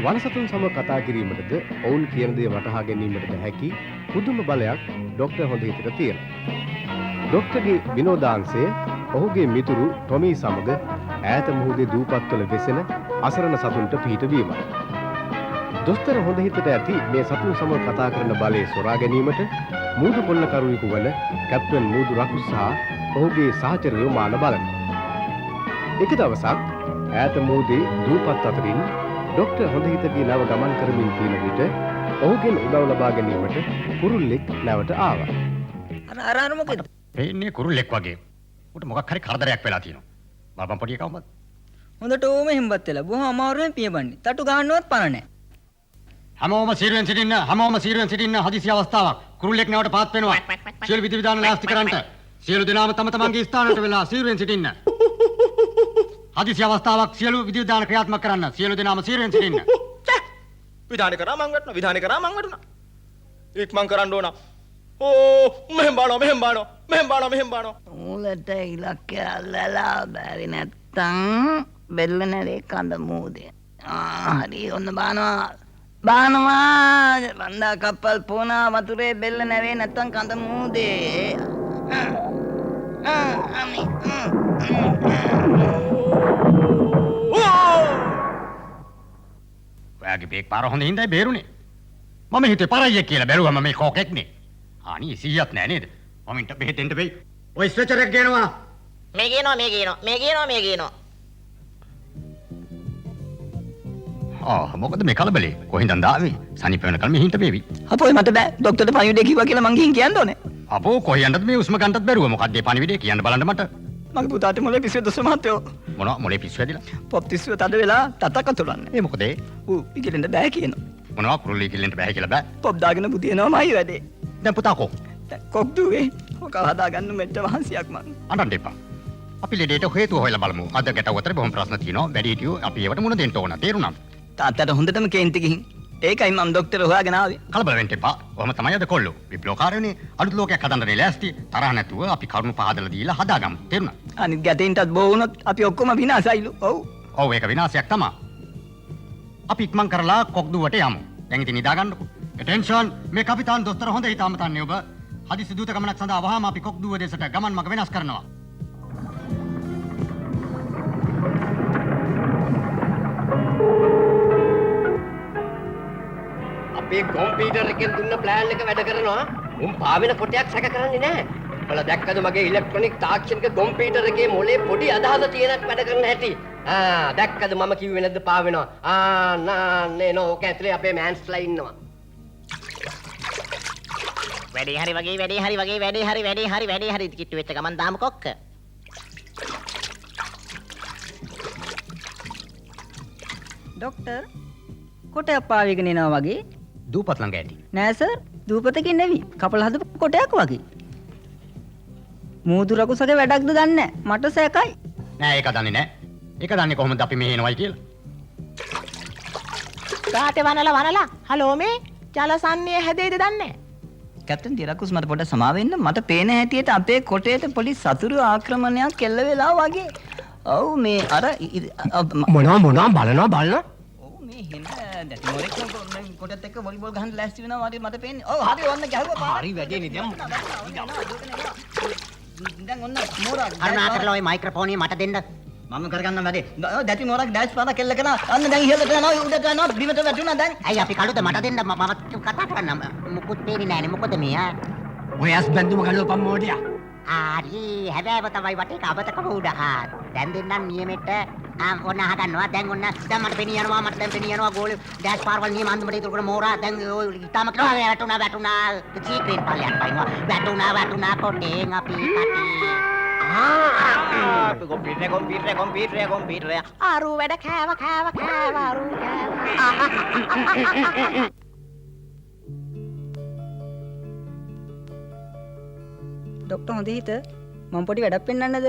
වනසතුන් සමග කතා කිරීමටද ඔවුන් කියන දේ වටහා ගැනීමටද හැකි පුදුම බලයක් ડોක්ටර් හොඳහිතට තියෙනවා. ડોක්ටර්ගේ විනෝදාංශය ඔහුගේ මිතුරු ටොමි සමග ඈත මුහුදේ දූපත්වල වෙසෙන අසරණ සතුන්ට පිහිට වීමයි. දොස්තර හොඳහිතට ඇති මේ සතුන් සමග කතා කරන බලය සොරා ගැනීමට මූදු කොල්ලකරුවෙකු වන කැප්ටන් මූදු රකු සහ ඔහුගේ සහචරයෝ මාන බලනවා. එක දවසක් ඈත මුහුදේ දූපත් අතරින් ડોක්ටර් හොඳහිතගේ නව ගමන් කරමින් තියෙන විට ඔහුගෙන් උදව් ලබා ගැනීමට කුරුල්ලෙක් නැවට ආවා. අර මොකද? එන්නේ කුරුල්ලෙක් වගේ. උට මොකක් හරි කරදරයක් වෙලා තියෙනවා. බබන් පොඩි එකවමත්. හොඳට ඕම හිම්බත් වෙලා බොහොම අමාරුවෙන් පියබන්නේ. තටු ගහන්නවත් පණ නැහැ. හැමෝම සීරුවෙන් සිටින්න හදිසි අවස්ථාවක්. කුරුල්ලෙක් නැවට පාත් වෙනවා. සියලු විධි විධාන නාස්ති කරන්නට. සියලු දෙනාම තම තමන්ගේ ස්ථානවලට වෙලා සීරුවෙන් සිටින්න. හදිසි අවස්ථාවක් සියලු විධි විධාන ක්‍රියාත්මක කරන්න. සියලු දෙනාම සීරුවෙන් සිටින්න. විධානය කරා මං වැටුණා. ඉක්මන් කරන්න ඕන. ඕ මෙහෙම බානවා. මූලට ඉලක්කය අල්ලලා බැරි නැත්තම් බෙල්ල නැරේ කඳ මූදේ. හරි ඔන්න බානවා වන්දා කප්පල් පෝනා වතුරේ බෙල්ල නැවේ නැත්තම් කඳ මූදේ. ඔයාගේ බේක් පාර හොඳ හින්දායි බේරුනේ. මම හිතුවේ පරයියෙක් කියලා බැලුවම මේ කෝකෙක්නේ. අනේ සිහියක් නෑ නේද? මම ඉන්න බෙහෙතෙන්ට වෙයි. ඔය ස්ට්‍රෙචර් එක ගේනවා. මේ ගේනවා. මොකද මේ කලබලේ? කොහෙන්ද ආවේ? සනීප වෙනකල් මෙහි හිට බේවි. අපෝයි මට බෑ. ડોක්ටර්ට පණිවිඩය කිව්වා කියලා මං ගිහින් කියන්න ඕනේ. අපෝ කොහෙන්ද මේ උස්ම ගන්නත් බැරුව මොකක්ද මේ පණිවිඩය කියන්න බලන්න මට. මගේ පුතාට මොලේ පිස්සුව දොස් මහත්තයෝ. මොනවා මොලේ පිස්සු ඇදිලා? පොප් තිස්සුව තද වෙලා තතක තුලන්නේ. ඒ මොකද ඒ? ඌ ඉගෙලෙන්න බෑ කියනවා. මොනවා කුරුල්ලී කිල්ලෙන්ට බෑ කියලා බෑ. පොප් දාගෙන බුදිනවමයි වැඩේ. දැන් පුතා කො? කොක් දුවේ. ඔක හදාගන්න මෙච්ච වහන්සියක් මං. අඬන්න එපා. අපි ලෙඩේට හේතුව හොයලා බලමු. අද ගැටව අතර බොහොම ප්‍රශ්න තියෙනවා. වැඩිහිටියෝ අපි ඒවට මුණ දෙන්න ඕන. තේරුණාද? තාත්තට හොඳටම කේන්ති ගිහින්. ඒකයි මම ડોක්ටර් හොයාගෙන ආවේ. කලබල වෙන්න එපා. ඔහම තමයි අද කොල්ලෝ. විප්ලවකාරයෝනේ අලුත් ලෝකයක් හදන්න ලෑස්ති. තරහ නැතුව අපි කරුණු පහදලා දීලා හදාගමු. තේරුණා? අනිත් ගැටෙන්ටත් බෝ වුණොත් අපි ඔක්කොම විනාශයිලු. ඔව් ඒක විනාශයක් තමයි. අපි ඉක්මන් කරලා කොක්දුවට යමු. දැන් ඉතින් නිදා ගන්නකො. ඇටෙන්ෂන් මේ කපිතාන් දොස්තර හොඳ හිතාම තන්නේ ඔබ. හදිසි දූත ගමනක් සඳහා වහාම අපි කොක්දුව දෙසට ගමන් මඟ වෙනස් කරනවා. අපේ කම්පියුටර් එකෙන් දුන්න ප්ලෑන් එක වැඩ කරනවා. උන් පාවෙන කොටයක් සැක කරන්නේ නැහැ. ඔයාලා දැක්කද මගේ ඉලෙක්ට්‍රොනික තාක්ෂණික කම්පියුටර් එකේ මොලේ පොඩි අදහස තියෙනක් වැඩ කරන හැටි? දැක්කද මම කිව්වේ නැද්ද පාවෙනවා? නේ නෝ ඔක ඇතුලේ අපේ මෑන්ස්ලා ඉන්නවා. වැඩේ හරි වගේ කිට්ටු වෙච්ච ගමන් දාමු කොක්ක. ડોක්ටර් කොටයක් පාවිගෙන එනවා වගේ. දූපත් ළඟ ඇති. නෑ සර් දූපතකින් නෙවි කපල හදපු කොටයක් වගේ. මූදු රකුසගේ වැඩක්ද දන්නේ නැහැ. මට සැකයි. නෑ ඒක දන්නේ නෑ. ඒක දන්නේ කොහොමද අපි මෙහෙ එනවයි කියලා? ගාතේ වනලා හලෝ මේ ජලසන්නිය හැදෙයිද දන්නේ? කැප්ටන් දිරකුස් මට පොඩ්ඩක් සමාව වෙන්න. මට පේන හැටියට අපේ කොටේට පොඩි සතුරු ආක්‍රමණයක් කෙල්ල වෙලා වගේ. ඔව් මේ අර මොනවා බලනවා. ඔව් මේ හින දැටි මොරෙක් කොටත් එක්ක වොලිබෝල් ගහන්න ලෑස්ති වෙනවා වගේ මට පේන්නේ. ඔව් හරි ඔන්න ගැහුවා. හරි වැඩේ නේ දැන්. දැන් ඔන්න මෝරා අරුණා කරලා ওই මයික්‍රොෆෝනිය මට දෙන්න. මම කරගන්න වැඩේ. දැටි මෝරක් ඩෑෂ් පාරක් කෙල්ල කරනවා. අන්න දැන් ඉහළට යනවා උඩට යනවා බිමට වැටුණා දැන්. ඇයි අපි කඩුද මට දෙන්න මම කතා කරන්න මුකුත් පේන්නේ නැහනේ මොකද මේ ඔය ඇස් බැඳුම ගලවපන් මොඩියා. හරි හැබැයි තමයි වටේ කබතකම උඩ දැන් දෙන්නම් නියමෙට ඔන්න අහගන්නවා දැන් ඔන්න දැන් මට පෙනී යනවා ගෝලේ ඩෑෂ් පාරවල් නියම අන්දමට ඉතුරු කරන මෝරා දැන් ඔය ඉතාලම කරනවා වැටුණා සීක්‍රේට් පල්ලයක් පයින්නවා වැටුණා කොටෙන් අපි කොම්පියුටර් ආරු වැඩ කෑව ආරු ડોක්ටර් හොඳිහිත මම පොඩි වැඩක් පෙන්නන්නද?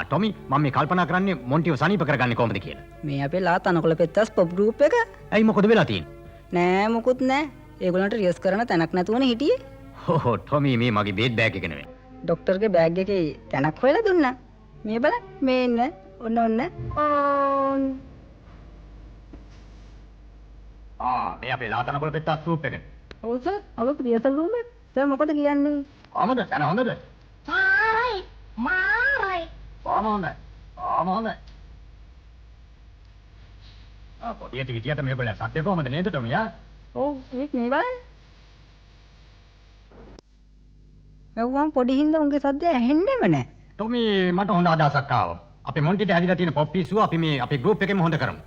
ටොමි මම මේ කල්පනා කරන්නේ මොන්ටිව සනීප කරගන්නේ කොහොමද කියලා. මේ අපේ ලා තනකොළ පෙත්තස් පොප් ගෲප් එක. ඇයි මොකද වෙලා තියෙන්නේ? නෑ මොකුත් නෑ. ඒගොල්ලන්ට රියස් කරන තැනක් නැතුවනේ හිටියේ. හෝ ටොමි මේ මගේ බේත් බෑග් එක නෙවෙයි. ડોක්ටර්ගේ බෑග් එකේ තැනක් හොයලා දුන්නා. මේ බලන්න මේ ඉන්න ඔන්න මේ අපේ ලාතන කොළ පෙත්ත සූප් එක. ඔව් සර්. ඔබ ප්‍රියසල්ලුනේ. සර් මොකද කියන්නේ? කොහමද? යන හොඳද? මායි. කොහමද? කොහමද? පොඩියට විදියට මේගොල්ලෝ සත්‍ය කොහමද නේද ටොමියා? ඔව් ඒක නේ බලන්න. මෙව්වම් පොඩි හින්දා උන්ගේ සද්දය ඇහෙන්නෙම නැහැ. ටොමි මට හොඳ අදහසක් ආවා. අපේ මොන්ටිට හැදිලා තියෙන පොප් පිස්සුව අපි මේ අපේ ගෲප් එකෙම හොඳ කරමු.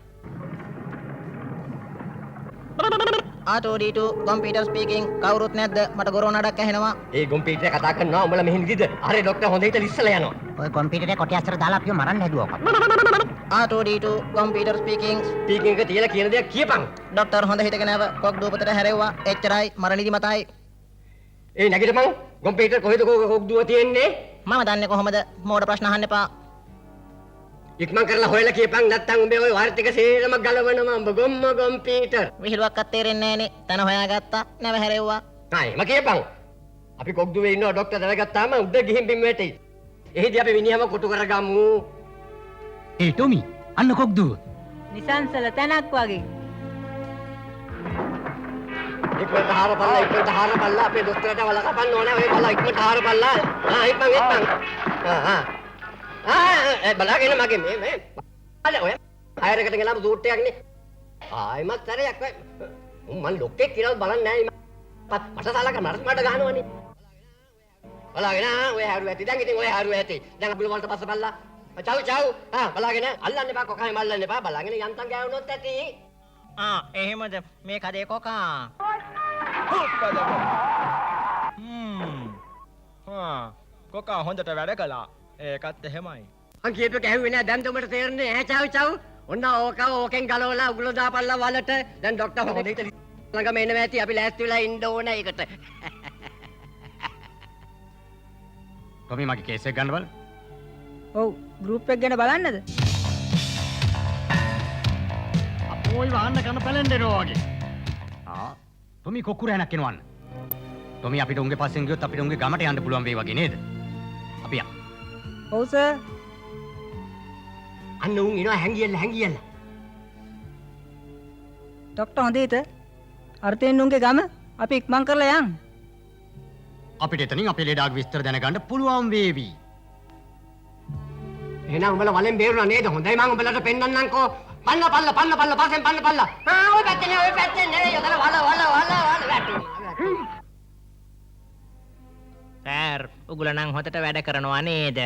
R2D2 කම්පියුටර් ස්පීකින් කවුරුත් නැද්ද? මට කොරෝනාඩක් ඇහෙනවා. ඒ ගොම්පීටරේ කතා කරනවා උඹලා මෙහෙන් ඉදිද? අර ડોක්ටර් හොඳ හිත ලිස්සලා යනවා. ඔය කම්පියුටරේ කොටි අස්තර දාලා අපිව මරන්න හැදුවා. R2D2 කම්පියුටර් ස්පීකින් ස්පීකින් එක තියලා කියන දේ කියපන්. ડોක්ටර් හොඳ හිතගෙන ආව කොක් දූපතට හැරෙව්වා. එච්චරයි මරණිදි මතයි. ඒ නැගිටපන්. කම්පියුටර් කොහෙද කොක් දුව තියෙන්නේ? මම දන්නේ කොහොමද? මෝඩ ප්‍රශ්න අහන්න එපා. ඉක්මන් කරලා හොයලා කියපන් නැත්තම් උඹේ ওই වාර්තික සේරම ගලවනවා උඹ ගොම්ම කම්පියුටර්. විහිළුවක්වත් තේරෙන්නේ නැහනේ. තන හොයාගත්තා. නැව හැරෙව්වා. එම කියපන්. අපි කොක් දුවේ ඉන්නවා ડોක්ටර් දැනගත්තාම උඩ ගිහින් බිම් වැටෙයි. එහිදී අපි මිනිහම කොටු කරගමු. ඒ ටොමි අන්න කොක් දුව. නිසංසල තැනක් වගේ. ඉක්මනට හාරපල්ලා අපේ දොස්තරට වලකපන්න ඕනේ. ඔය බලා ඉක්මනට හාරපල්ලා. ඉක්මන්. බලාගෙන මගේ මේ අද ඔය හයරකට ගෙනාම සූට් එකක් නේ. ආයිමත් සැරයක් මම ලොක්කෙක් කියලා බලන්නේ නැහැ මට සාලක මට ගහනවනේ. බලාගෙන ඔය හැරුව ඇති. දැන් ඉතින් ඔය හැරුව ඇති. දැන් අපිට වලට පස්ස බල්ලා. චව්. බලාගෙන අල්ලන්න එපා කොකයි මල්ලන්න එපා. බලාගෙන යන්තම් ගෑවුනොත් ඇති. එහෙමද මේ කඩේ කොකා. කොකා හොඳට වැඩ කළා. ඒකත් එහෙමයි. මං කියපේක ඇහුවේ නෑ. දැන් උඹට තේරෙන්නේ ඈ චව්. ඔන්න ඕකෙන් ගලවලා උගුල දාපල්ලා වලට. දැන් ડોක්ටර් හොඳ හිත ළඟම එනවා ඇති. අපි ලෑස්ති වෙලා ඉන්න ඕන ඒකට. ටොමි මගේ කේස් එක ගන්න බලන්න. ඔව් ගෲප් එක ගැන බලන්නද? අපෝයි වහන්න කරන පැලෙන්ඩේනවා වගේ. ටොමි කොක්කුර හැනක් එනවන්න. ටොමි අපිට උන්ගේ පස්සෙන් ගියොත් අපිට උන්ගේ ගමට යන්න පුළුවන් වෙයි වගේ නේද? අපි යන්න. ඔව් සර්. අන්න උන් එනවා හැංගියල්ල. ડોක්ටර් හොඳේත. අර්ථයෙන් උන්ගේ ගම අපි ඉක්මන් කරලා යන්. අපිට එතනින් අපේ ලෙඩාගේ විස්තර දැනගන්න පුළුවන් වේවි. එහෙනම් උඹලා වලෙන් බේරුණා නේද? හොඳයි මං උඹලට පෙන්නන්නම්කෝ. පන්න පස්සෙන් පන්න පල්ලා. ඔය පැත්තේ නේ යතන වල වැටුණා. සර් උගල නම් හොතට වැඩ කරනවා නේද?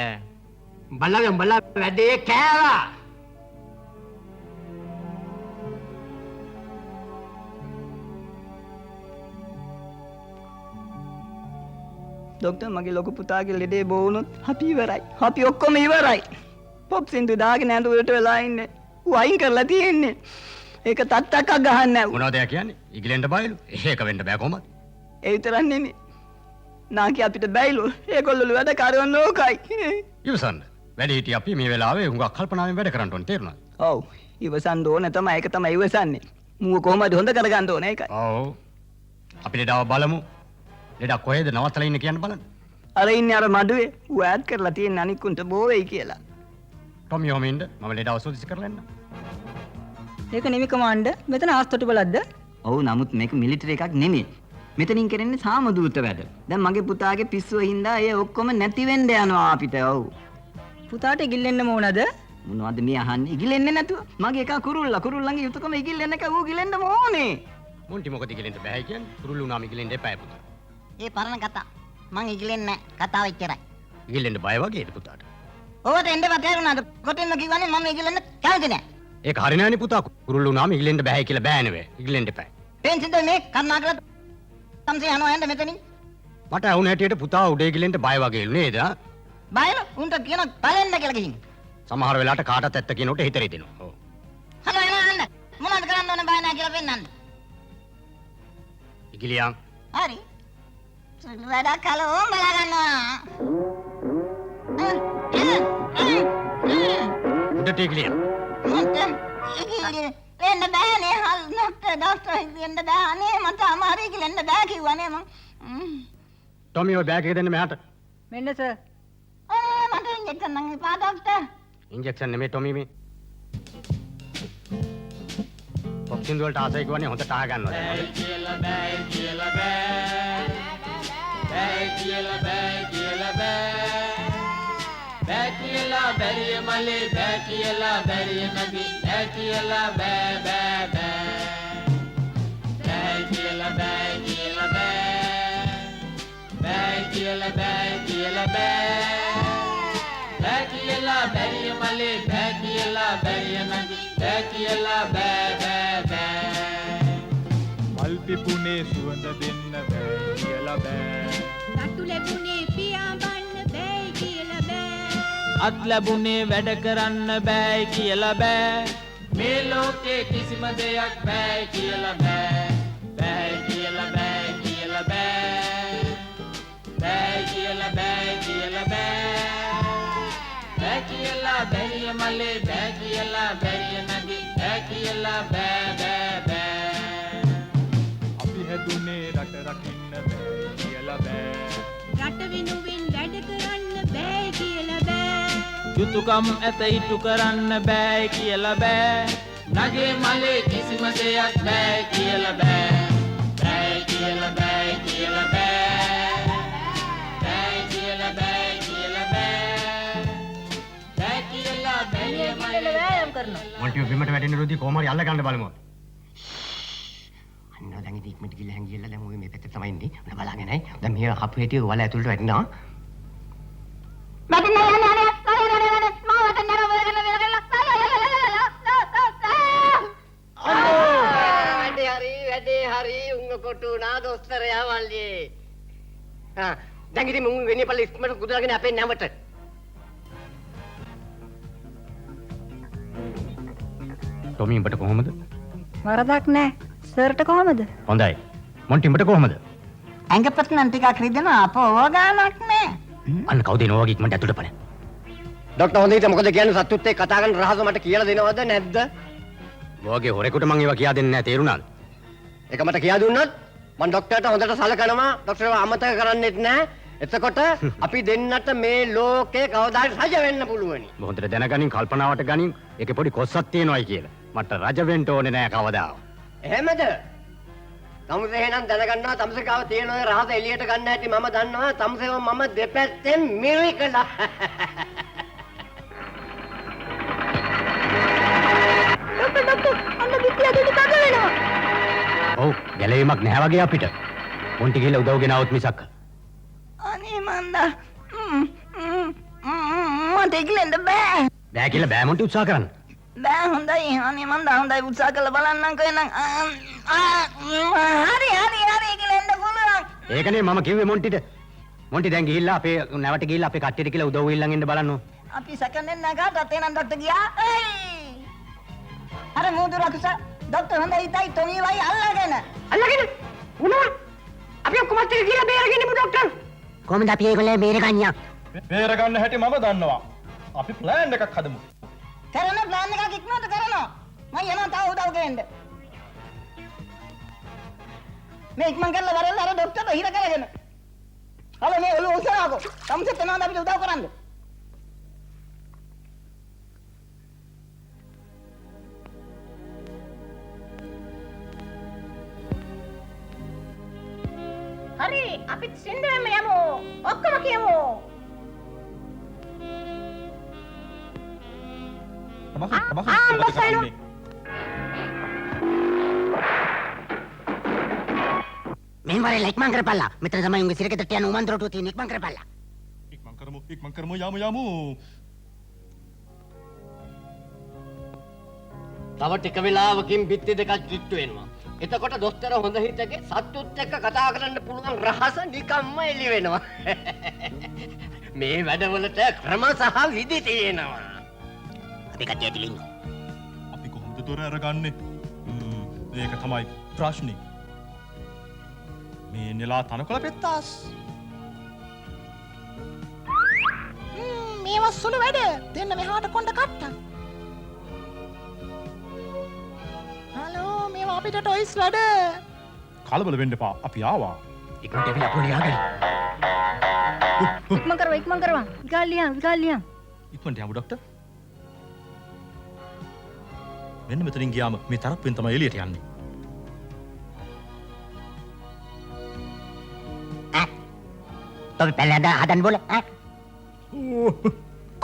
උඹලා වැඩේ කෑවා. ડોක්ටර් මගේ ලොකු පුතාගේ ලෙඩේ බෝ වුණොත් අපි ඉවරයි. අපි ඔක්කොම ඉවරයි. පොප් සින්දු දාගෙන ඇඳුරට වෙලා ඉන්නේ. ඌ අයින් කරලා තියෙන්නේ. ඒක තත්තක් ගහන්න නැව්. මොනවද යා කියන්නේ? ඉගිලෙන්ඩ බයලු. ඒක වෙන්න බෑ කොහමද? ඒ විතරක් නෙමෙයි. නාකි අපිට බැයිලු. ඒගොල්ලෝ වැඩ කරවන්න ඕකයි. ඉවසන්න. වැඩි හිටිය අපි මේ වෙලාවේ හුඟක් කල්පනාවෙන් වැඩ කරන්න ඕනේ තේරුණාද? ඔව්. ඉවසන්න ඕන තමයි. ඒක තමයි ඉවසන්නේ. මූව කොහමද හොඳ කරගන්න ඕනේ ඒකයි. ඔව්. අපි ලෙඩාව බලමු. ලෙඩා කොහෙද නවත්තලා ඉන්නේ කියන්න බලන්න. අර ඉන්නේ අර මඩුවේ. ඌ ඈඩ් කරලා තියෙන අනික්කුන්ට බෝ වෙයි කියලා. ටොමි යොමින්ද මම ලෙඩාව සෝදිසි කරලා එන්න. ඒක නෙමෙයි කමාන්ඩර්. මෙතන ආස්තොට බලද්ද? ඔව් නමුත් මේක මිලිටරි එකක් නෙමෙයි. මෙතනින් කරන්නේ සාමදූත වැඩ. දැන් මගේ පුතාගේ පිස්සුව හින්දා ඒ ඔක්කොම නැති වෙන්න යනවා අපිට. ඔව්. පුතාට ඉගිල්ලෙන්න ඕනද? මොනවද මේ අහන්නේ? ඉගිලෙන්නේ නැතුව. මගේ එකා කුරුල්ලන්ගේ යුතුයකම ඉගිල්ලෙන්න එක ඌ ගිලෙන්න ඕනේ. මොන්ටි මොකද ඉගිලෙන්න බෑ කියන්නේ? කුරුල්ලු නාම ඉගිලෙන්න එපා පුතා. ඒ පරණ කතා. මං ඉගිලෙන්නේ නැහැ. කතාව එච්චරයි. ඉගිලෙන්න බය වගේද පුතාට? ඔබට එන්න බතේරුණාද? කොටින්ම කිව්වනේ මම ඉගිලෙන්න කැමති නැහැ. ඒක හරි නෑනේ පුතා. කුරුල්ලු නාම ඉගිලෙන්න බෑ කියලා බෑ නෙවෙයි. ඉගිලෙන්න එපා. පෙන්සින්ද මේ කර්ණාකර තමසේ යනවා යන්න මෙතනින්. මට වුණ හැටියට පුතා උඩ ඉගිලෙන්න බය වගේලු නේද? බයල උන්ට කියන බලන්න කියලා ගිහින්. සමහර වෙලාවට කාටත් ඇත්ත කියනකොට හිත රිදෙනවා. ඔව්. හලෝ එන්න. මොනවද කරන්න ඕනේ බය නැහැ කියලා පෙන්නන්න. ඉගිලියන් හරි. වැඩ කලෝ බලා ගන්නවා. උඩට ඉගිලියන්. මට එන්න බෑනේ හල් ડોක්ටර් ඉන්න බෑනේ මට අමාරුයි කියලා එන්න බෑ කිව්වනේ මම. ටොමි ඔය බෑග් එක දෙන්න මෙහාට. මෙන්න සර්. මට ඉන්ජෙක්ෂන් නම් එපා ડોක්ටර්. ඉන්ජෙක්ෂන් නෙමෙයි ටොමි මේ. පොප් සින්දු වලට ආසයි කියන්නේ හොඳට අහගන්නවා. බෑ කියලා බෑ කියලා බෑ. බෑ කියලා බෑ කියලා බෑ. බෑ කියලා බැරිය මලේ බෑ කියලා බැරිය නගි බෑ කියලා බෑ බෑ බෑ. බෑ කියලා බෑ කියලා බෑ. බෑ කියලා බෑ කියලා බෑ. බෑ කියලා බැරිය මලේ බෑ කියලා බැරිය නගි බෑ කියලා බෑ බෑ බෑ. මල් පිපුනේ සුවඳ දෙන්න බෑ කියලා බෑ. නටු ලැබුණේ පියාඹන්න බෑ කියලා බෑ. අත් ලැබුණේ වැඩ කරන්න බෑ කියලා බෑ. මේ ලෝකේ කිසිම දෙයක් බෑ කියලා බෑ. බෑ කියලා බෑ කියලා බෑ. බෑ කියලා බෑ කියලා බෑ. බෑ කියලා බැරිය මලේ බෑ කියලා බැරිය නගි බෑ කියලා බෑ බෑ බෑ. අපි හැදුනේ රට රකින්න බෑ කියලා බෑ. රට වෙනුවෙන් වැඩ කරන්න බෑ කියලා බෑ. යුතුයකම් ඇත ඉටු කරන්න බෑ කියලා බෑ. නගේ මලේ කිසිම දෙයක් බෑ කියලා බෑ. බෑ කියලා බෑ කියලා බෑ. බෑ කියලා බෑ කියලා බෑ. බෑ කියලා බැරිය මලේ වෑයම් කරනවා. මොන්ටියෝ බිමට වැටෙන රොදි කොහොම හරි අල්ල ගන්න බලමු. අන්න දැන් ඉතින් ඉක්මනට ගිහලා හැංගියලා දැන් ඔය මේ පැත්තේ තමයි ඉන්නේ. මම බලාගෙන නැහැ. දැන් මෙහෙ හපු හැටි වල ඇතුළට වැටෙනවා. වැඩේ හරි උංග කොටුනා දොස්තරයා මල්ලියේ. දැන් ඉතින් මුන් වෙන්නේ පල්ලි ඉක්මනට කුදලාගෙන අපේ නැවට. ටොමි උඹට කොහොමද? වරදක් නෑ. සර්ට කොහමද? හොඳයි. මොන්ටි උඹට කොහොමද? ඇඟපත් නම් ටිකක් රිදෙනවා අපෝ ගානක් නෑ. අන්න කවුද එනවා වගේ ඉක්මනට ඇතුළට පණ. ડોක්ටර් හොඳට මොකද කියන්නේ සතුත් එක්ක කතා කරන රහස මට කියලා දෙනවද නැද්ද? ඔයගේ හොරෙකුට මං ඒවා කියා දෙන්නේ නැහැ තේරුණාද? ඒක මට කියා දුන්නොත් මම ડોක්ටර්ට හොඳට සලකනවා. ડોක්ටර්ව අමතක කරන්නෙත් නැහැ. එතකොට අපි දෙන්නට මේ ලෝකේ කවදාද රජ වෙන්න පුළුවනි. හොඳට දැනගනින් කල්පනාවට ගනින් ඒකේ පොඩි කොස්සක් තියෙනවායි කියලා. මට රජ වෙන්න ඕනේ නැහැ කවදාවත්. එහෙමද? තමුසේ එහෙනම් දැනගන්නවා තමුසේ කාව තියෙන ඔය රහස එළියට ගන්න හැටි මම දන්නවා. තමුසේව මම දෙපැත්තෙන් මිරිකලා. ડોક્ટર අන්න පිටිය දෙන්න කඩ වෙනවා. ඔව් ගැලවීමක් නැහැ වගේ අපිට. මොන්ටි ගිහලා උදව් ගෙනාවොත් මිසක්. අනේ මන්දා. මට ඉක්ලෙන්න බෑ. බෑ කියලා බෑ මොන්ටි උත්සාහ කරන්න. බෑ හොඳයි. අනේ මන්දා හොඳයි උත්සාහ කරලා බලන්නම්කෝ එනම්. හරි ඉක්ලෙන්න පුළුවන්. ඒකනේ මම කිව්වේ මොන්ටිට. මොන්ටි දැන් ගිහිල්ලා අපේ නැවට ගිහිල්ලා අපේ කට්ටියට කියලා උදව් ඉල්ලන් ඉන්න බලන්න. අපි සැකෙන්නේ නැගාටත් එනම් ડોක්ටර් ගියා. අර මෝදුර අකුස ડોක්ටර් හොඳයි ඉතයි තොමි වයි අල්ලගෙන. අල්ලගෙන උනවා. අපි ඔක්කොම ඇත්තට කියලා බේරගෙන ඉමු ડોක්ටර්. කොහොමද අපි ඒගොල්ලෝ බේරගන්නේ? බේර ගන්න හැටි මම දන්නවා. අපි ප්ලෑන් එකක් හදමු. කරන ප්ලෑන් එකක් ඉක්මනට කරනවා. මම යනවා තව උදව් ගේන්න. මේ ඉක්මන් කරලා වරෙල්ල අර ડોක්ටර්ට හිර කරගෙන. හලෝ මේ ඔලුව උසාවකෝ. තමසෙත් එනවාද අපිට උදව් කරන්න? හරි අපිත් සින්දුවෙම යමු. ඔක්කොම කියමු. මෙහෙම වරේ ඉක්මන් කරපල්ලා. මෙතන තමයි උන්ගේ සිරකෙදට යන උමන්ත්‍රණටුව තියෙන ඉක්මන් කරපල්ලා. ඉක්මන් කරමු යමු. තව ටික වෙලාවකින් බිත්ති දෙකක් කිට්ටු වෙනවා. එතකොට දොස්තර හොඳ හිතගේ සතුත් එක්ක කතා කරන්න පුළුවන් රහස නිකම්ම එළි වෙනවා. මේ වැඩවලට ක්‍රම සහ විධි තියෙනවා. අපි කට්ටිය ඇතුළේ ඉන්නවා. අපි කොහොමද දොර අරගන්නේ? ඒක තමයි ප්‍රශ්නේ. මේ නෙලා තනකොළ පෙත්තාස්. මේවා සුළු වැඩ. දෙන්න මෙහාට කොණ්ඩ කට්ටක්. හලෝ මේවා අපිට ටොයිස් වැඩ. කලබල වෙන්න එපා. අපි ආවා. ඉක්මනට එවිලා අපෝ ලියාගන්න. ඉක්මන් කරවා. විකාලියන්. ඉක්මනට යමු ડોක්ටර්. මෙන්න මෙතනින් ගියාම මේ තරප්පුවෙන් තමයි එළියට යන්නේ. Tapi pelada hadan bola.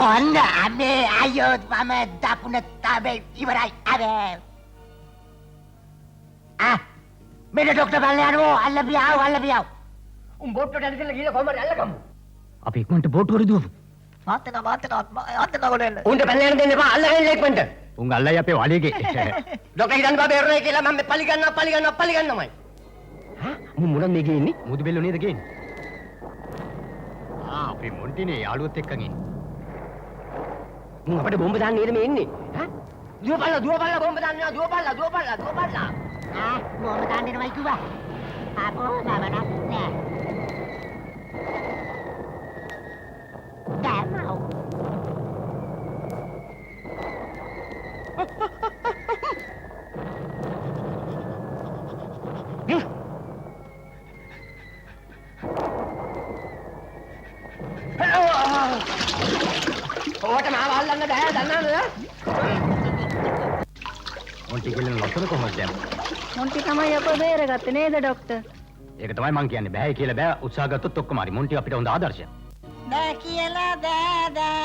Konda ame ayo mama dapuna tabe ibarai abe. Mena dokter balyan wo alla biyaw. බෝට්ටුවට ඇදලා ගිහලා කොහමද අල්ලගමු. අපි ඉක්මනට බෝට්ටුවට දුවමු. මාතන ගොඩෙන්න. උන්ට පැනලා යන්න දෙන්න එපා. අල්ලගෙන ඉක්මනට. උන් අල්ලයි අපේ වලිගේ. ඩොක්ටර් හිතන්න බෑ බේරණේ කියලා මම පලි ගන්නමයි. මුන් මොනද මේ ගේන්නේ? මුදු බෙල්ල නේද ගේන්නේ? අපේ මොන්ටිනේ යාළුවොත් එක්කන් ඉන්නේ. මුන් අපිට බෝම්බ දාන්න නේද මේ ඉන්නේ? දුවපල්ලා බෝම්බ දාන්න යනවා. දුවපල්ලා. Mau bertanding sama itu, Pak? Apa nama naknya? Tak mau. ඕකට මාව අල්ලන්න බෑ දන්නවද? මොන්ටි කියලා ලොතර කොහොමද දැම්ම? මොන්ටි තමයි අප බේරගත්තේ නේද ડોක්ටර්? ඒක තමයි මං කියන්නේ. බෑ කියලා බෑ උත්සාහ ගත්තොත් ඔක්කොම හරි. මොන්ටි අපිට හොඳ ආදර්ශයක්. බෑ කියලා බෑ